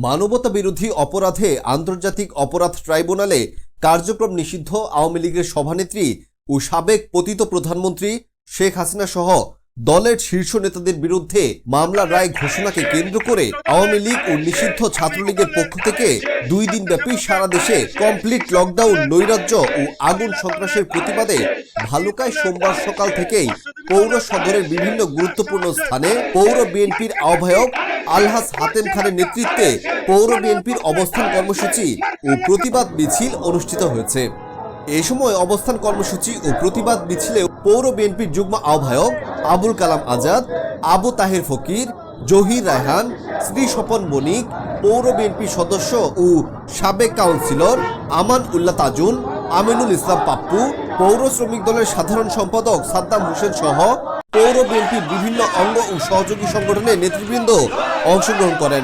মানবতা বিরোধী অপরাধে আন্তর্জাতিক অপরাধ ট্রাইব্যুনালে কার্যক্রম নিষিদ্ধ আওয়ামী লীগের সভানেত্রী ও সাবেক পতিত প্রধানমন্ত্রী শেখ হাসিনা সহ দলের শীর্ষ নেতাদের বিরুদ্ধে মামলার রায় ঘোষণাকে কেন্দ্র করে আওয়ামী লীগ ও নিষিদ্ধ ছাত্রলীগের পক্ষ থেকে 2 দিনব্যাপী সারা দেশে কমপ্লিট লকডাউন, নৈরাজ্য ও আগুন সন্ত্রাসের প্রতিবাদে ভালুকায় সোমবার সকাল থেকেই পৌর সদরের বিভিন্ন গুরুত্বপূর্ণ স্থানে পৌর বিএনপির আহ্বায়ক আলহাজ হাতেম খানের নেতৃত্বে পৌর বিএনপির অবস্থান কর্মসূচি ও প্রতিবাদ মিছিল অনুষ্ঠিত হয়েছে। এ সময় অবস্থান কর্মসূচি ও প্রতিবাদ মিছিলে পৌর বিএনপির যুগ্ম আহ্বায়ক আবুল কালাম আজাদ, আবু তাহের ফকির, জহির রায়হান, শ্রী স্বপন বণিক, পৌর বিএনপির সদস্য ও সাবেক কাউন্সিলর আমান উল্লাহ তাজুন, আমিনুল ইসলাম পাপ্পু, পৌর শ্রমিক দলের সাধারণ সম্পাদক সাদ্দাম হোসেন সহ পৌর বিএনপির বিভিন্ন অঙ্গ ও সহযোগী সংগঠনের নেতৃবৃন্দ অংশগ্রহণ করেন।